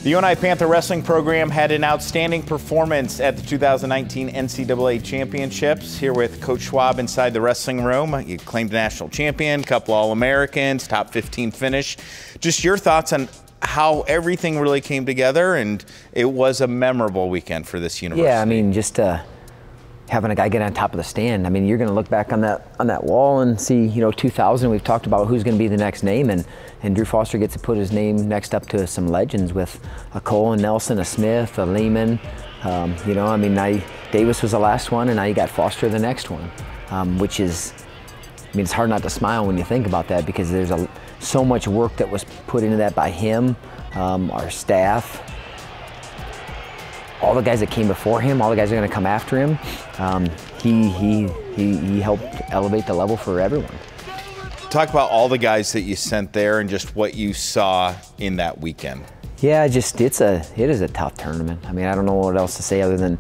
The UNI Panther wrestling program had an outstanding performance at the 2019 NCAA Championships. Here with Coach Schwab inside the wrestling room. You claimed a national champion, couple All-Americans, top 15 finish. Just your thoughts on how everything really came together, and it was a memorable weekend for this university. Yeah, I mean, just having a guy get on top of the stand. I mean, you're going to look back on that wall and see, you know, 2000. We've talked about who's going to be the next name, and Drew Foster gets to put his name next up to some legends with a Cole and Nelson, a Smith, a Lehman. You know, I mean, Davis was the last one, and now you got Foster the next one, which is, I mean, it's hard not to smile when you think about that, because there's so much work that was put into that by him, our staff, all the guys that came before him, all the guys that are going to come after him. He helped elevate the level for everyone. Talk about all the guys that you sent there and just what you saw in that weekend. Yeah, it is a tough tournament. I mean, I don't know what else to say other than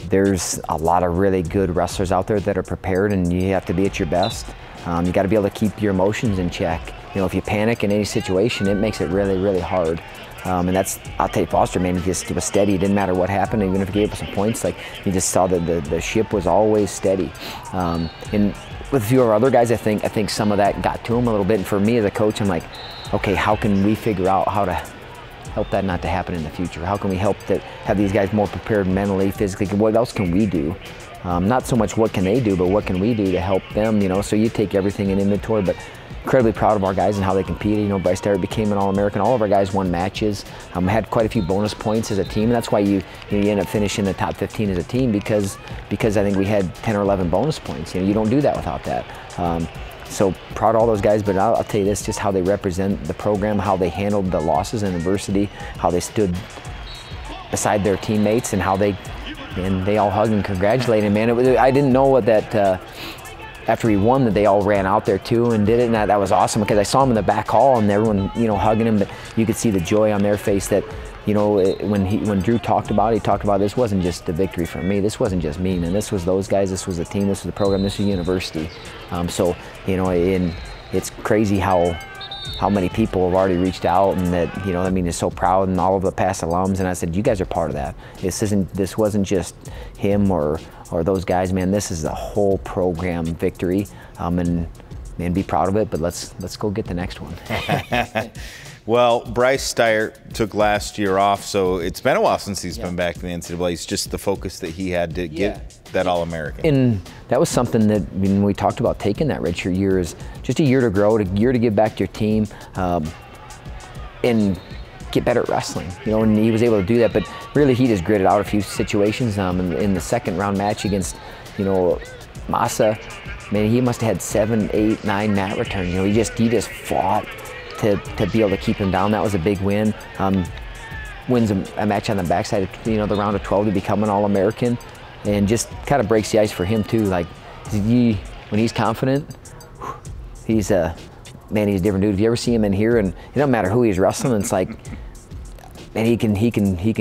there's a lot of really good wrestlers out there that are prepared, and you have to be at your best. You got to be able to keep your emotions in check. You know, if you panic in any situation, it makes it really, really hard. And that's, I'll tell you, Foster, man, he was steady. It didn't matter what happened, even if he gave us some points. Like, you just saw that the ship was always steady. And with a few of our other guys, I think some of that got to him a little bit. And for me as a coach, I'm like, okay, how can we figure out how to help that not to happen in the future? How can we help have these guys more prepared mentally, physically? What else can we do? Not so much what can they do, but what can we do to help them, you know? So you take everything in inventory, but incredibly proud of our guys and how they competed. You know, Bryce Derrick became an All-American. All of our guys won matches. Had quite a few bonus points as a team. And that's why you end up finishing the top 15 as a team, because I think we had 10 or 11 bonus points. You know, you don't do that without that. So proud of all those guys, but I'll tell you this, just how they represent the program, how they handled the losses and adversity, how they stood beside their teammates, and how they all hugged and congratulated him, man. I didn't know what that, after he won, that they all ran out there too and did it, and that was awesome, because I saw him in the back hall and everyone, you know, hugging him, but you could see the joy on their face that, you know, when Drew talked about it, he talked about this wasn't just the victory for me, this wasn't just me, man, this was those guys, this was the team, this was the program, this was the university. So, you know, it's crazy how many people have already reached out, and that, you know, I mean, is so proud, and all of the past alums, and I said, you guys are part of that. This wasn't just him or those guys, man. This is the whole program victory, and be proud of it. But let's go get the next one. Well, Bryce Derrick took last year off, so it's been a while since he's been back to the NCAA. It's just the focus that he had to get that All-American. And that was something that, when we talked about taking that redshirt year, is just a year to grow, a year to give back to your team, and get better at wrestling. You know, and he was able to do that. But really, he just gritted out a few situations. In the second round match against, you know, Massa, man, he must have had 7, 8, 9 mat returns. You know, he just fought to be able to keep him down. That was a big win. Wins a match on the backside of, you know, the round of 12 to become an All-American, and just kind of breaks the ice for him too. Like, when he's confident, he's man, he's a different dude. If you ever see him in here, and it doesn't matter who he's wrestling, it's like, man, he can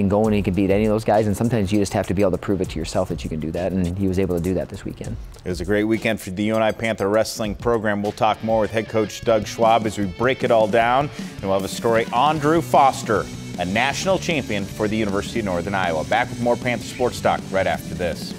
go and he can beat any of those guys, and sometimes you just have to be able to prove it to yourself that you can do that, and he was able to do that this weekend. It was a great weekend for the UNI Panther wrestling program. We'll talk more with head coach Doug Schwab as we break it all down, and we'll have a story on Drew Foster, a national champion for the University of Northern Iowa. Back with more Panther Sports Talk right after this.